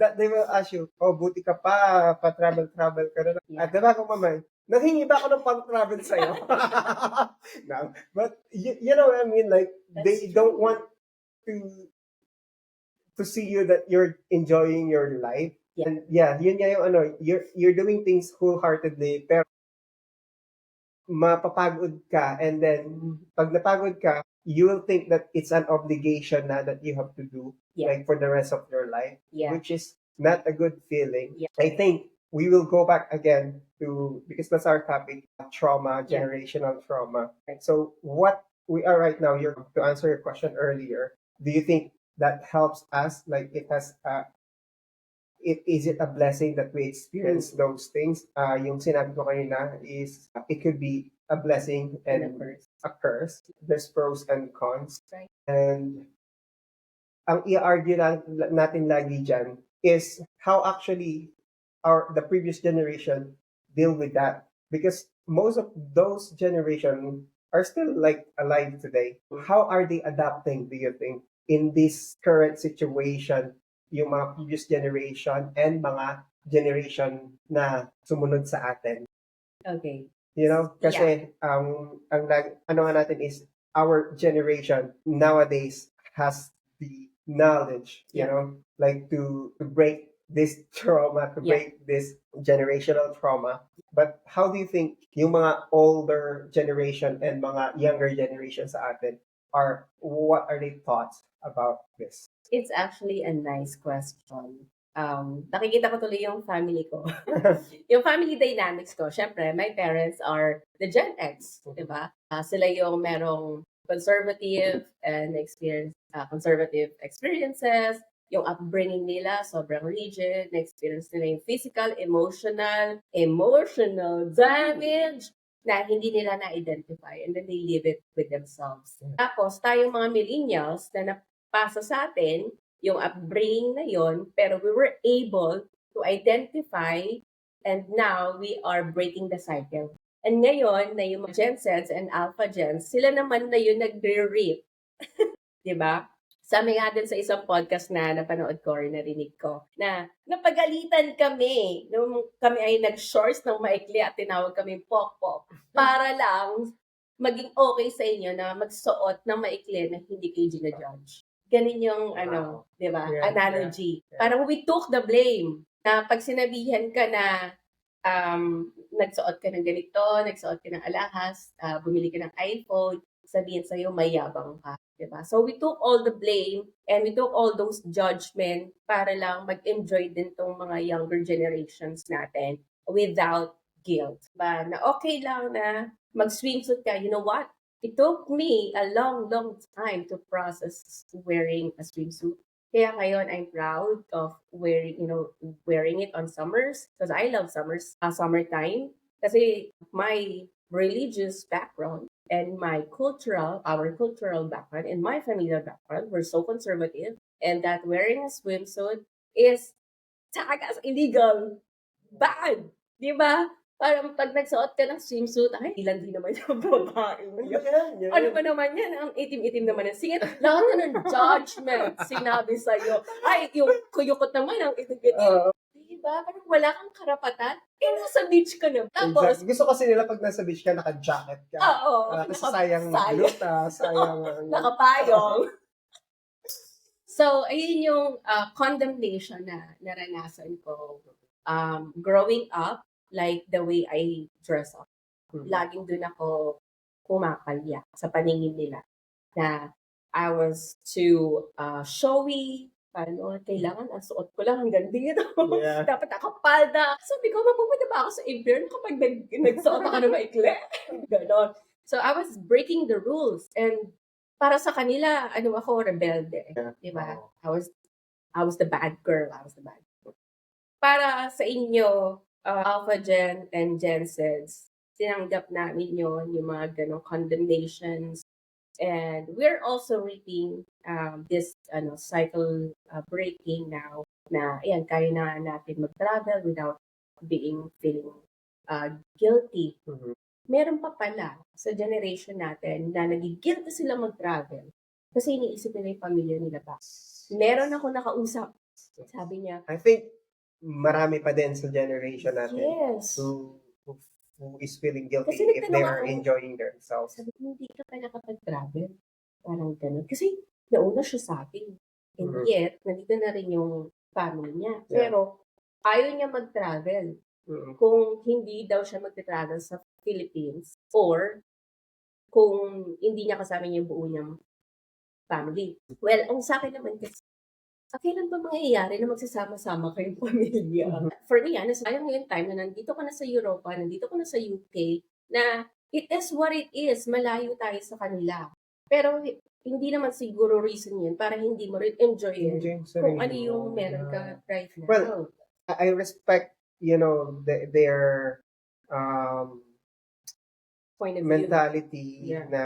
That they will ask you, oh, buti ka pa-travel ka na. At diba kung mamay, nanghingi ba ako ng pang-travel sa'yo? No. But, you know what I mean? Like, they don't want to see you that you're enjoying your life. And yun nga yung you're doing things wholeheartedly, pero mapapagod ka, and then pag napagod ka, you will think that it's an obligation na that you have to do like for the rest of your life, which is not a good feeling. I think we will go back again to, because that's our topic, trauma, generational trauma. So what we are right now, to answer your question earlier, do you think that helps us? Like it has is it a blessing that we experience those things? Yung sinabi ko kanina is it could be a blessing and a curse. There's pros and cons. Right. And ang i-argue natin lagi dyan is how actually the previous generation deal with that. Because most of those generation are still like alive today. How are they adapting, do you think, in this current situation, yung mga previous generation and mga generation na sumunod sa atin? Okay. You know, kasi ang ano nga natin is our generation nowadays has the knowledge, you know, like to break this trauma, to break this generational trauma. But how do you think yung mga older generation and mga younger generation sa atin what are their thoughts about this? It's actually a nice question. Nakikita ko tuloy yung family ko. Yung family dynamics ko, syempre, my parents are the Gen X, di ba? Sila yung merong conservative experiences, yung upbringing nila, sobrang rigid, na-experience nila yung physical, emotional damage na hindi nila na-identify and then they live it with themselves. Tapos, tayong mga millennials na napasa sa atin, yung upbringing na yon, pero we were able to identify and now we are breaking the cycle. And ngayon, na yung mga Gen Zs and Alpha Gens, sila naman na yung nagre-reap. Di ba? Sabi nga din sa isang podcast na napanood ko or narinig ko, na napagalitan kami nung kami ay nag-shorts ng maikli at tinawag kami pok-pok para lang maging okay sa inyo na magsuot ng maikli na hindi kayo ginajudge. Ganun yung, di ba, Yeah, analogy. yeah. Parang we took the blame na pag sinabihan ka na nagsuot ka ng ganito, nagsuot ka ng alahas, bumili ka ng iPhone, sabihin sa'yo, mayabang ka. Diba? So we took all the blame and we took all those judgment para lang mag-enjoy din tong mga younger generations natin without guilt. Diba? Na okay lang na mag-swimsuit ka. You know what? It took me a long, long time to process wearing a swimsuit. Kaya ngayon, I'm proud of wearing it on summers because I love summertime. Kasi my religious background and our cultural background and my familial background were so conservative and that wearing a swimsuit is tagas illegal. Bad! Di ba? Parang pag nagsuot ka ng swimsuit, ay, ilan din naman yung babaeng yun. Ano ba naman yan? Ang itim-itim naman ng singit. Lahat na ng judgment sinabi sa'yo. Ay, yung kuyukot naman ang itim-itim. Diba? Parang wala kang karapatan. Nasa beach ka na. Tapos, Gusto kasi nila pag nasa beach ka, naka-jacket ka. oo. Kasi sayang gluta, sayang... Nakapayong. So, ayun yung condemnation na naranasan ko. Growing up, like the way I dress up. Laging dun ako pumakalya sa paningin nila na I was too showy. Paano, kailangan ang suot ko lang hanggang dito. Yeah. Dapat nakapalda. Sabi ko, mapupunta ba ako sa impyerno kapag nagsuot ako na maikli? Ganon. So I was breaking the rules. And para sa kanila, ako, rebelde. Yeah. Diba? I was the bad girl. Para sa inyo, Alpha Gen and Gen Zs, tinanggap namin yon yung mga ganong condemnations. And we're also reaping this cycle breaking now na ayan, kaya na natin mag-travel without feeling guilty. Mhm. Meron pa pala sa generation natin na nagigilty sila mag-travel kasi iniisip nila yung pamilya nila ba. Meron ako nakausap. Sabi niya, I think marami pa din sa generation natin yes. who is feeling guilty Kasi if they nagtanong are ako, enjoying themselves. sabi ko, hindi ka pa nakapag-travel. Parang ganun. Kasi nauna siya sa atin. And Mhm. yet, nandito na rin yung family niya. Yeah. Pero, ayaw niya mag-travel. Mhm. Kung hindi daw siya mag-travel sa Philippines or kung hindi niya kasama yung buo niyang family. Well, ang sa akin naman kasi, kailan ba mangyayari na magsasama-sama kayong pamilya? Mhm. For me, sayang yung time na nandito ka na sa Europa, nandito ka na sa UK, na it is what it is, malayo tayo sa kanila. Pero hindi naman siguro reason yun para hindi mo rin enjoy kung ano yung meron ka right now. Well, I respect, their point of view. mentality Yeah. na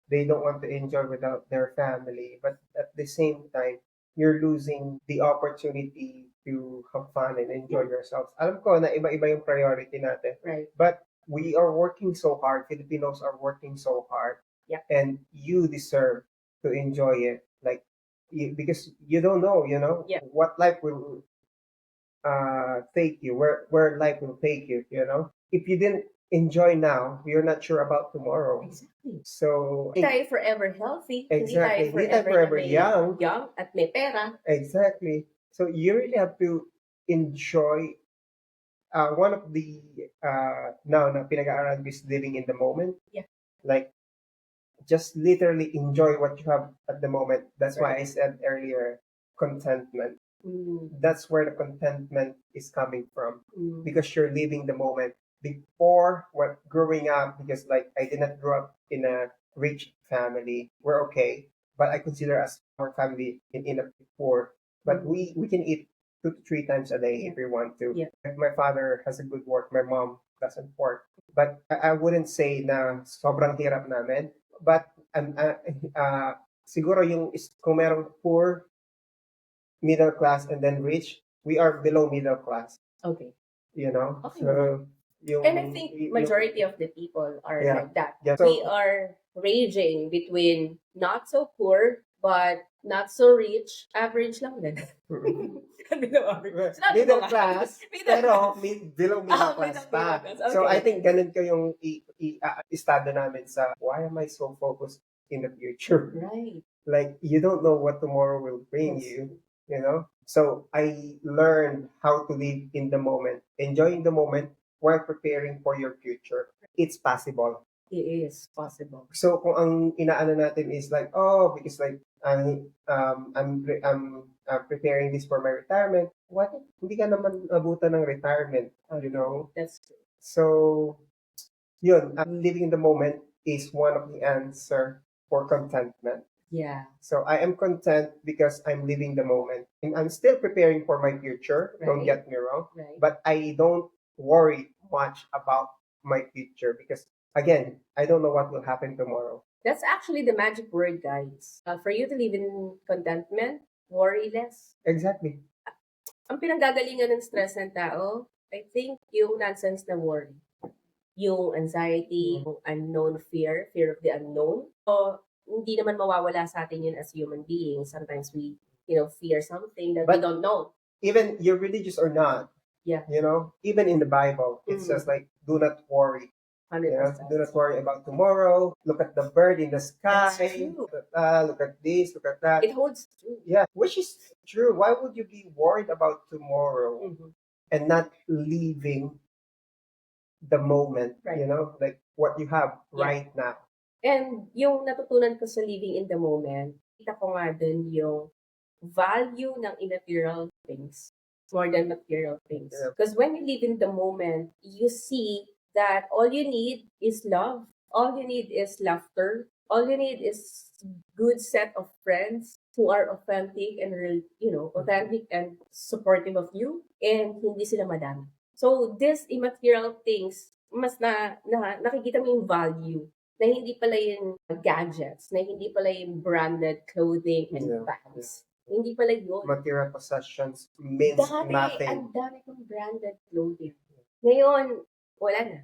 they don't want to enjoy without their family, but at the same time, you're losing the opportunity to have fun and enjoy yourselves. Alam ko na iba-iba yung priority natin. Right. But we are working so hard. Filipinos are working so hard. Yeah. And you deserve to enjoy it. Because you don't know, Yeah. what life will take you, where life will take you, If you didn't enjoy now, you're not sure about tomorrow. Exactly. So, Hindi tayo forever healthy. Exactly. Hindi tayo forever young. at may pera. Exactly. So you really have to enjoy one of the now na pinag-aaralan is living in the moment. Yeah. Like just literally enjoy what you have at the moment. That's why I said earlier contentment. That's where the contentment is coming from because you're living the moment. Before growing up, because like I did not grow up in a rich family, we're okay, but I consider us our family in a poor. but we can eat 2 to 3 times a day Yeah. if we want to. Yeah. If my father has a good work, my mom doesn't work. But I wouldn't say na sobrang hirap namin. But siguro kung merong poor, middle class, and then rich, we are below middle class. Okay. You know? Okay. So, And I think majority of the people are Yeah. like that. Yeah, We so are ranging between not so poor but not so rich, average lang din. Below average. It's not middle below class, average. pero below middle class Below pa. class. So I Okay. think ganun ko yung estado namin sa why am I so focused in the future? Right. Like you don't know what tomorrow will bring Yes. you know? So I learned how to live in the moment, enjoying the moment while preparing for your future. It's possible. It is possible. So kung ang inaano natin is like, oh, because like I'm preparing this for my retirement. What? Hindi ka naman abutan ng retirement, you know? That's true. So, yun, living in the moment is one of the answer for contentment. Yeah. So I am content because I'm living the moment. And I'm still preparing for my future, don't Right. get me wrong. Right. But I don't worry much about my future because, again, I don't know what will happen tomorrow. That's actually the magic word, guys. For you to live in contentment, worry less. Exactly. Ang pinanggagalingan ng stress ng tao, I think, yung nonsense na worry. Yung anxiety, yung unknown fear of the unknown. So, hindi naman mawawala sa atin yun as human beings. Sometimes we, fear something that we But- don't know. Even you're religious or not, Yeah. you know, even in the Bible, it Mhm. says like, do not worry. 100%. Do not worry about tomorrow. Look at the bird in the sky. That's true. Look at this, look at that. It holds true. Yeah, which is true. Why would you be worried about tomorrow Mhm. and not living the moment, Right. you know, like what you have Yeah. right now? And yung natutunan ko sa living in the moment, kita ko nga dun yung value ng immaterial things more than material things. Yeah. Because when you live in the moment, you see that all you need is love. All you need is laughter. All you need is good set of friends who are authentic and real, authentic and supportive of you, and hindi sila madami. So these immaterial things, mas nakikita mo yung value na hindi pala yung gadgets, na hindi pala yung branded clothing and Yeah. bags. Hindi pala yun. Material possessions means Ang nothing. dami kong branded clothing. Ngayon, wala na.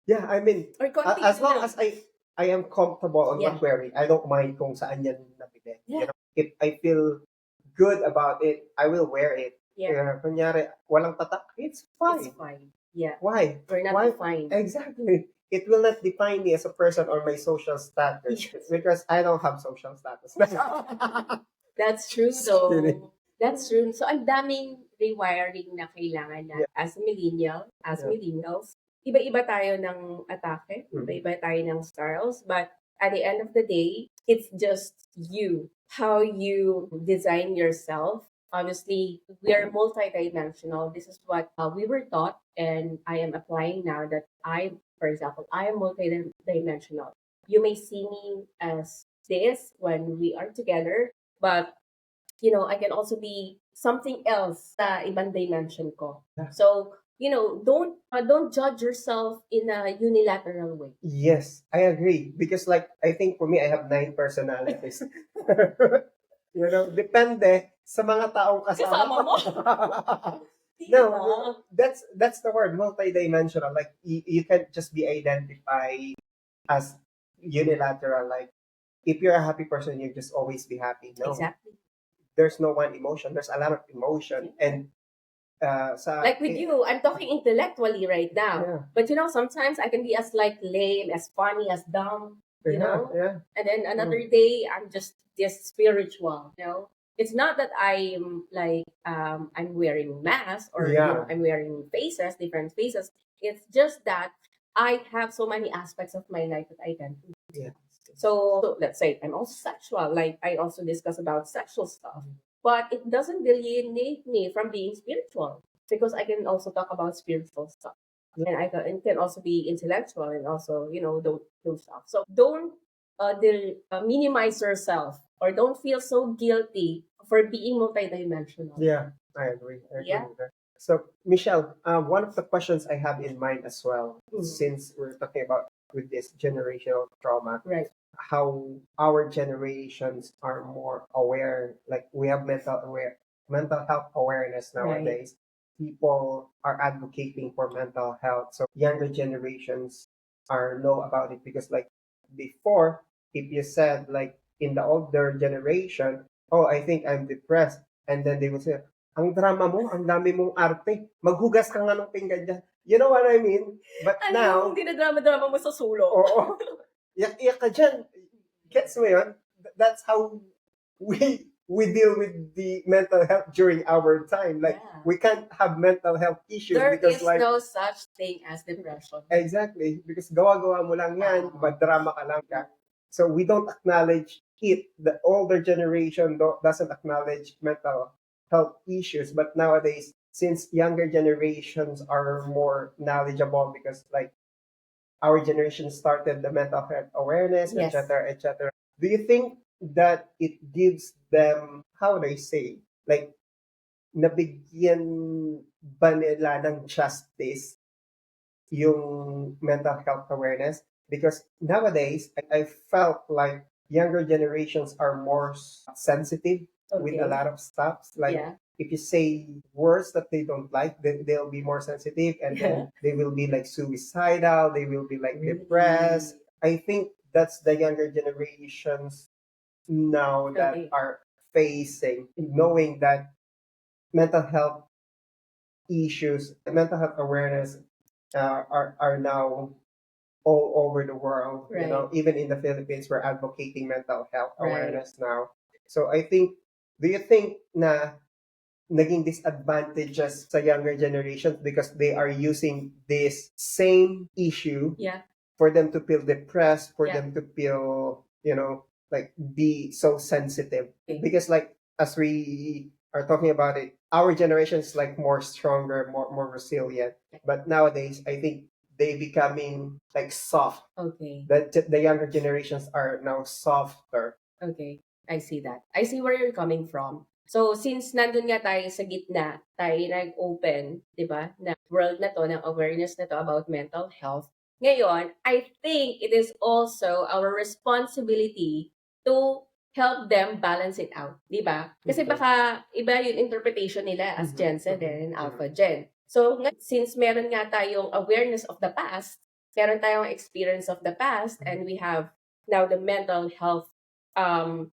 Yeah, I mean, Or konti as long lang. as I am comfortable on Yeah. what wearing, I don't mind kung saan yan nabili. Yeah. You know, if I feel good about it, I will wear it. Yeah. Kunyari, walang tatak, it's fine. It's fine. Yeah. Why? We're not Why? defined. Exactly. It will not define me as a person or my social status Yes. because I don't have social status. That's true though. Kidding. That's true. So, ang daming rewiring na kailangan na as a millennial, as Yeah. millennials. Iba-iba tayo ng atake, iba-iba tayo ng styles, but at the end of the day, it's just you, how you design yourself. Obviously, we are multidimensional. This is what we were taught, and I am applying now that for example, I am multidimensional. You may see me as this when we are together, but I can also be something else sa ibang dimension ko. Yeah. So, don't judge yourself in a unilateral way. Yes, I agree. Because like, I think for me, I have 9 personalities. You know, depende sa mga taong kasama Kasama mo. No, Diba? that's the word, multidimensional. Like, you can't just be identified as unilateral. Like, if you're a happy person, you just always be happy. No, Exactly. there's no one emotion. There's a lot of emotion. And Like with you, I'm talking intellectually right now. Yeah. But sometimes I can be as lame, as funny, as dumb, you know? Yeah. And then another day, I'm just spiritual, It's not that I'm I'm wearing masks or Yeah. I'm wearing different faces. It's just that I have so many aspects of my life that I can do. Yeah. So let's say I'm also sexual. Like I also discuss about sexual stuff, but it doesn't alienate me from being spiritual because I can also talk about spiritual stuff, and it can also be intellectual and also those stuff. So don't minimize yourself or don't feel so guilty for being multidimensional. Yeah, I agree. I agree Yeah. with that. So, Michelle, one of the questions I have in mind as well, Mhm. since we're talking about with this generational trauma, Right. how our generations are more aware, like we have mental health awareness Right. nowadays. People are advocating for mental health, so younger generations are know about it because, like before, if you said like in the older generation, oh, I think I'm depressed, and then they would say, ang drama mo, ang dami mong arte, maghugas ka nga ng pinggan dyan. You know what I mean? But Ano now, yung dinadrama-drama mo sa sulok? oo, iyak-iyak ka dyan. Gets mo yun? That's how we deal with the mental health during our time. Like, Yeah. we can't have mental health issues There because is like, no such thing as depression. exactly, because gawa-gawa mo lang yan, drama ka lang ka. So we don't acknowledge it. The older generation doesn't acknowledge mental health issues, but nowadays, since younger generations are more knowledgeable because like our generation started the mental health awareness, Yes. etc., etc. Do you think that it gives them, how they say, like, nabigyan ba nila ng justice yung mental health awareness? Because nowadays, I felt like younger generations are more sensitive with a Okay. lot of stuff. Like, Yeah. if you say words that they don't like, then they'll be more sensitive, and then they will be like suicidal, they will be like depressed. I think that's the younger generations now that Okay. are facing, knowing that mental health issues, mental health awareness are now all over the world. You know, Right. even in the Philippines, we're advocating mental health Right. awareness now. So I think, do you think na naging disadvantages sa younger generations because they are using this same issue Yeah. for them to feel depressed, for Yeah. them to feel, like be so sensitive? Okay. Because like as we are talking about it, our generation is like more stronger, more resilient. But nowadays, I think they becoming like soft. Okay. The younger generations are now softer. Okay. I see that. I see where you're coming from. So, since nandun nga tayo sa gitna, tayo nag-open, di ba, na world na to, ng awareness na to about mental health. Ngayon, I think it is also our responsibility to help them balance it out, di ba? Kasi Okay. baka iba yung interpretation nila as Mhm, Gen Z mhm, and mhm. Alpha Gen. So, since meron nga tayong awareness of the past, meron tayong experience of the past, and we have now the mental health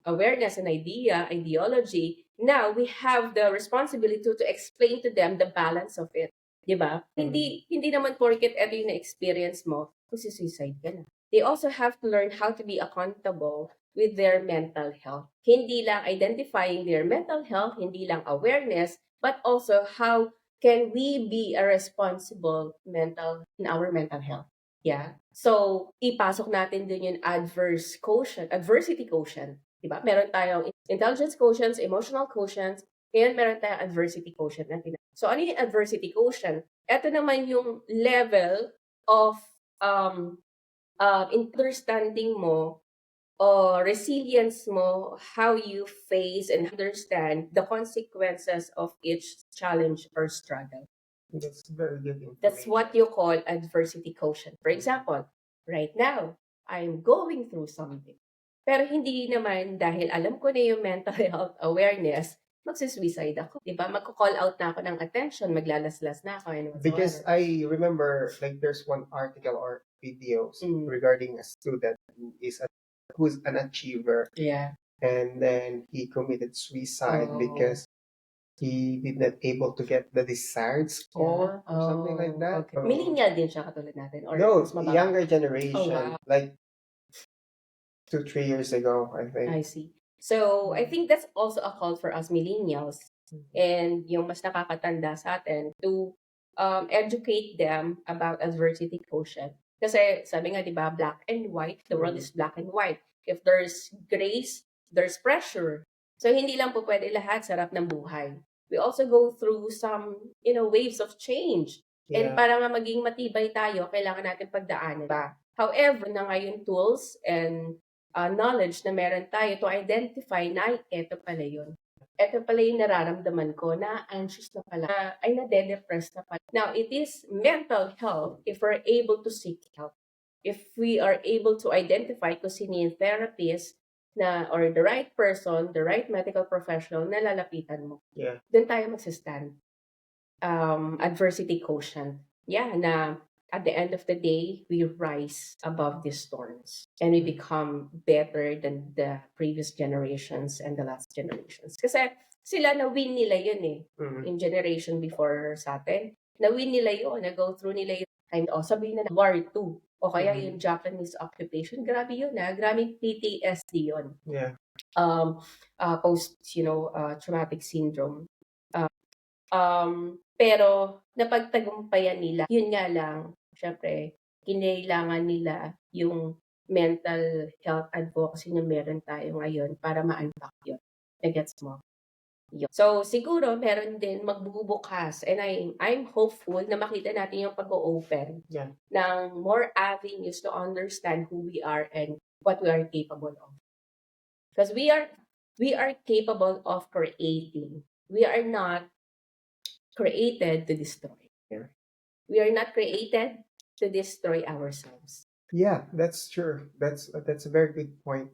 awareness and ideology, now we have the responsibility to explain to them the balance of it. Di ba? Hindi naman porket ito yung na-experience mo, suicide ka na. They also have to learn how to be accountable with their mental health. Hindi lang identifying their mental health, hindi lang awareness, but also how can we be a responsible in our mental health. Yeah. So, ipasok natin dun yung adversity quotient. Diba? Meron tayong intelligence quotient, emotional quotient, ngayon meron tayong adversity quotient na So, ano yung adversity quotient? Ito naman yung level of understanding mo or resilience mo, how you face and understand the consequences of each challenge or struggle. That's very good information. That's what you call adversity quotient. For example, right now, I'm going through something. Pero hindi naman dahil alam ko na yung mental health awareness, magsisuicide ako. Diba? Magko-call out na ako ng attention, maglalaslas na ako and whatsoever. Because I remember like there's one article or videos regarding a student who's an achiever, Yeah. and then he committed suicide Oh. because he did not able to get the desired score or something like that. Okay. Millennial din siya katulad natin? Or No, mas mababa? younger generation, Oh, wow. like 2-3 years ago, I think. I see. So, I think that's also a call for us millennials and yung mas nakakatanda sa atin to educate them about adversity quotient. Kasi sabi nga, di ba, black and white, the world is black and white. If there's grace, there's pressure. So, hindi lang po pwede lahat sarap ng buhay. We also go through some, waves of change. And Yeah. para nga maging matibay tayo, kailangan natin pagdaanan ba. However, na ngayon tools and knowledge na meron tayo to identify na, ay, eto pala yun. Eto pala yung nararamdaman ko, na anxious na pala, ay nade-depress na pala. Now, it is mental health if we're able to seek help. If we are able to identify kung sino yung therapist na, or the right person, the right medical professional na lalapitan mo. Yeah. Doon tayo magsistand. Adversity quotient. Yeah, na at the end of the day, we rise above these storms and we become better than the previous generations and the last generations. Kasi sila na-win nila yun eh. Mhm. In generation before sa atin, na-win nila yun, na-go through nila yun. And sabihin na War II, o kaya Mhm. yung Japanese occupation, grabe yun grabe PTSD yun. Yeah. Post, traumatic syndrome. Pero napagtagumpayan nila. Yun nga lang, syempre, kinailangan nila yung mental health advocacy na meron tayo ngayon para ma-unlock yun. Nagets mo? Yun. So, siguro meron din magbubukas, and I'm hopeful na makita natin yung pag-open Yeah. ng more avenues to understand who we are and what we are capable of. Because we are capable of creating. We are not created to destroy. Yeah. We are not created to destroy ourselves. Yeah, that's true. That's a very good point.